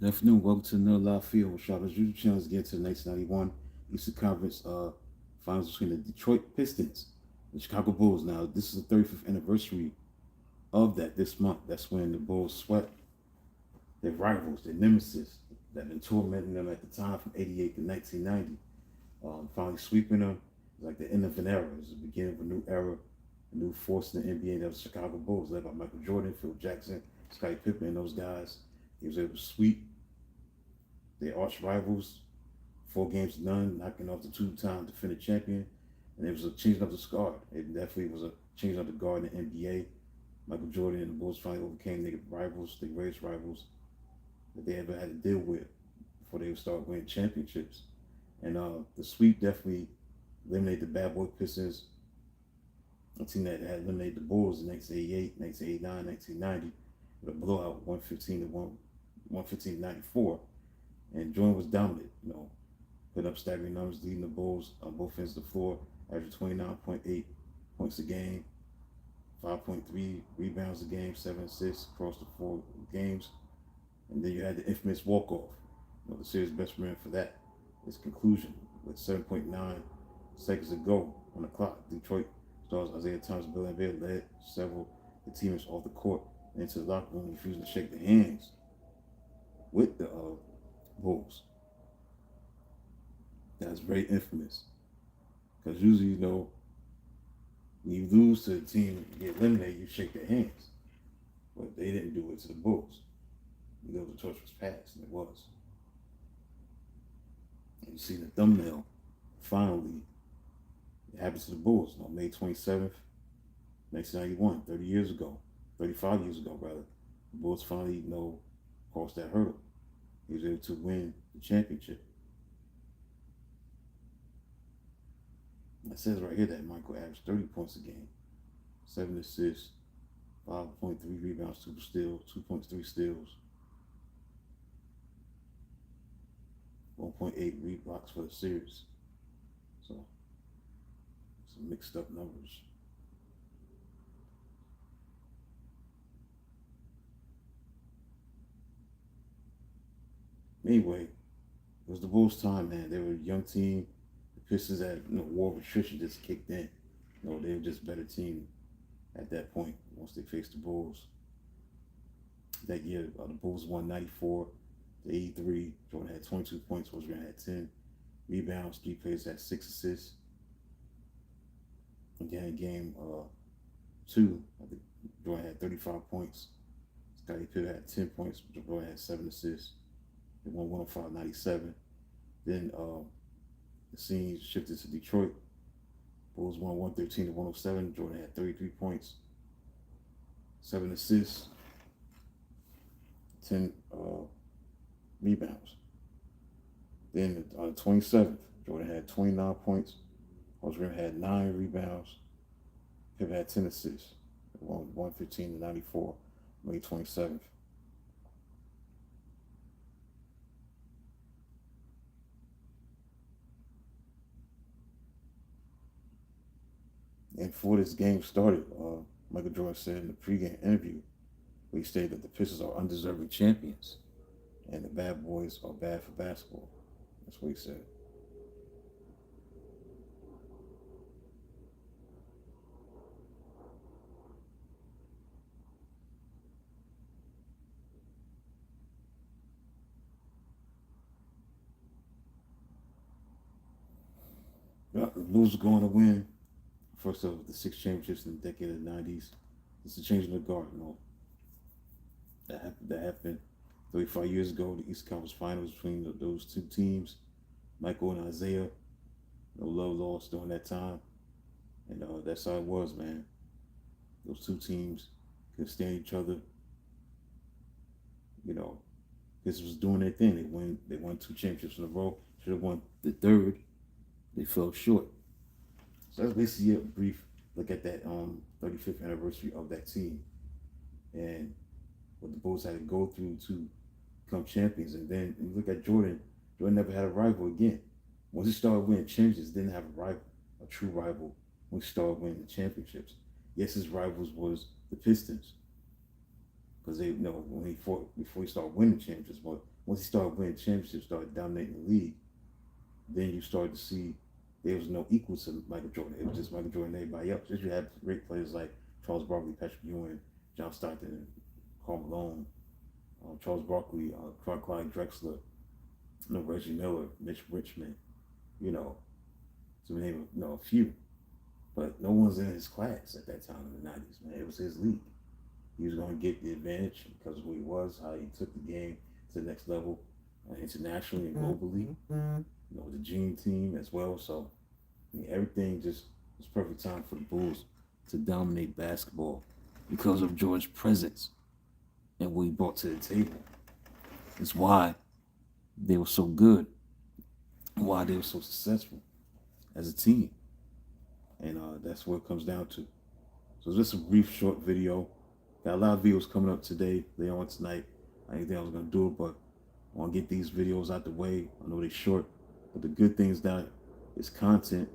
Afternoon, welcome to another live field with Charlotte's YouTube channel. Let's get into the 1991 Eastern Conference Finals between the Detroit Pistons and the Chicago Bulls. Now, this is the 35th anniversary of that this month. That's when the Bulls swept their rivals, their nemesis, that had been tormenting them at the time from 88 to 1990. Finally sweeping them. It's like the end of an era. It was the beginning of a new era, a new force in the NBA. That was the Chicago Bulls, led by Michael Jordan, Phil Jackson, Scottie Pippen, and those guys. He was able to sweep their arch rivals, 4 games to none, knocking off the two-time defending champion. And it was a changing of the guard. It definitely was a changing of the guard in the NBA. Michael Jordan and the Bulls finally overcame their rivals, their greatest rivals that they ever had to deal with before they would start winning championships. And the sweep definitely eliminated the bad boy Pistons, a team that had eliminated the Bulls in 1988, 1989, 1990 with a blowout 115 to 115 to 94. And Jordan was dominant, putting up staggering numbers, leading the Bulls on both ends of the floor, averaging 29.8 points a game, 5.3 rebounds a game, 7 assists across the 4 games. And then you had the infamous walk-off, the series best man for that. Its conclusion with 7.9 seconds to go on the clock. Detroit stars Isaiah Thomas, Bill Lambert led several of the teammates off the court and into the locker room, refusing to shake their hands with the Bulls. That's very infamous. Because usually, when you lose to a team and get eliminated, you shake their hands. But they didn't do it to the Bulls. The torch was passed, and it was. And you see the thumbnail, finally, it happened to the Bulls on May 27th, 1991, 30 years ago, 35 years ago, rather. The Bulls finally, crossed that hurdle. He was able to win the championship. It says right here that Michael averaged 30 points a game, 7 assists, 5.3 rebounds, 2 steals, 2.3 steals, 1.8 blocks for the series. So, some mixed up numbers. Anyway, it was the Bulls' time, man. They were a young team. The Pistons had war of attrition just kicked in. They were just a better team at that point once they faced the Bulls. That year, the Bulls won 94 to 83. Jordan had 22 points. Jordan had 10 rebounds. Three players had 6 assists. Again, in game 2, I think Jordan had 35 points. Scottie Pippen had 10 points. Jordan had 7 assists. They won 105-97. Then the scene shifted to Detroit. Bulls won 113 to 107. Jordan had 33 points, 7 assists, 10 rebounds. Then on the 27th, Jordan had 29 points. Jordan had 9 rebounds. Pippen had 10 assists. They won 115 to 94, May 27th. And before this game started, Michael Jordan said in the pregame interview, where he stated that the Pistons are undeserving champions and the bad boys are bad for basketball. That's what he said. The Bulls are going to win first of the 6 championships in the decade of the 90s. It's a change in the guard, That happened 35 years ago. The East Conference Finals between those two teams, Michael and Isaiah. No love lost during that time, and that's how it was, man. Those two teams could stand each other. This was doing their thing. They won 2 championships in a row. Should have won the third. They fell short. So that's basically a brief look at that 35th anniversary of that team and what the Bulls had to go through to become champions. And then you look at Jordan. Jordan never had a rival again. Once he started winning championships, didn't have a rival, a true rival. When he started winning the championships, yes, his rivals was the Pistons, because they, when he fought before he started winning championships. But once he started winning championships, started dominating the league, then you started to see there was no equal to Michael Jordan. It was just Michael Jordan and everybody else. Just you had great players like Charles Barkley, Patrick Ewing, John Stockton, Karl Malone, Charles Barkley, Clyde Drexler, Reggie Miller, Mitch Richmond, you know, to name a few. But no one's in his class at that time in the 90s, man. It was his league. He was going to get the advantage because of who he was, how he took the game to the next level internationally and globally. The Dream Team as well. So, I mean, everything just was perfect time for the Bulls to dominate basketball because of George's presence and what he brought to the table. It's why they were so good, why they were so successful as a team. And that's what it comes down to. So it's just a brief, short video. Got a lot of videos coming up today, later on tonight. I didn't think I was going to do it, but I want to get these videos out the way. I know they're short, but the good thing is that it's content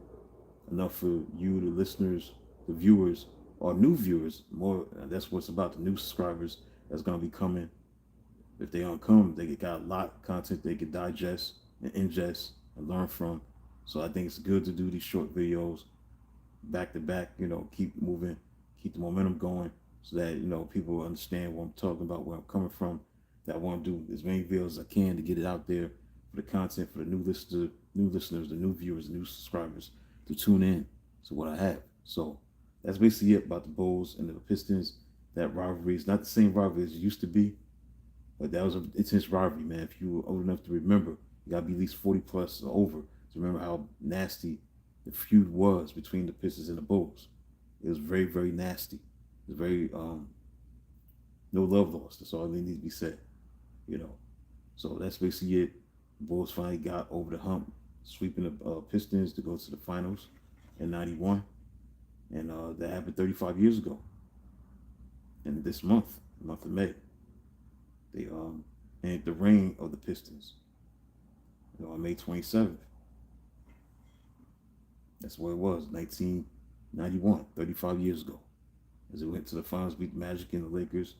enough for you, the listeners, the viewers, or new viewers. More, that's what it's about, the new subscribers that's going to be coming. If they don't come, they got a lot of content they can digest and ingest and learn from. So I think it's good to do these short videos back to back, keep moving, keep the momentum going so that, people understand what I'm talking about, where I'm coming from. That I want to do as many videos as I can to get it out there for the content, for the new listeners, the new viewers, the new subscribers to tune in to what I have. So that's basically it about the Bulls and the Pistons. That rivalry is not the same rivalry as it used to be, but that was an intense rivalry, man. If you were old enough to remember, you got to be at least 40 plus or over to remember how nasty the feud was between the Pistons and the Bulls. It was very, very nasty. It was very, no love lost. That's all that needs to be said, So that's basically it. The Bulls finally got over the hump, sweeping the Pistons to go to the finals in '91. And that happened 35 years ago. And this month, the month of May, they ended the reign of the Pistons, on May 27th. That's what it was, 1991, 35 years ago. As it went to the finals, beat the Magic and the Lakers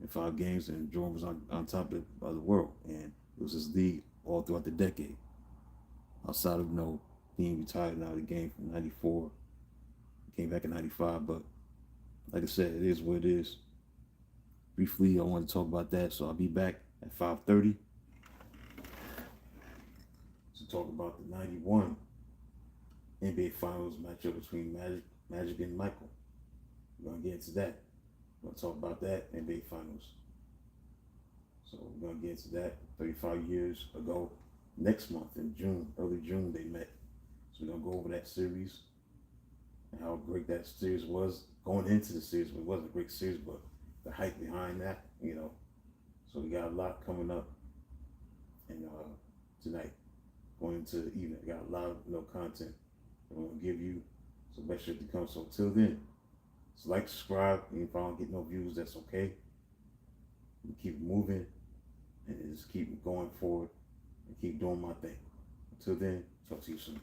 in 5 games, and Jordan was on top of the world. And it was his league all throughout the decade. Outside of, being retired out of the game from 94, came back in 95. But like I said, it is what it is. Briefly, I want to talk about that, so I'll be back at 5:30 to talk about the 91 NBA Finals matchup between Magic and Michael. We're going to get into that. We're going to talk about that NBA Finals. So we're going to get into that. 35 years ago, next month in June, early June, they met. So we're going to go over that series and how great that series was going into the series. It wasn't a great series, but the hype behind that, So we got a lot coming up and tonight, going into the evening. We got a lot of content I'm going to give you, so make sure to come. So until then, just like, subscribe, and if I don't get no views, that's okay. We keep moving and just keep going forward and keep doing my thing. Until then, talk to you soon.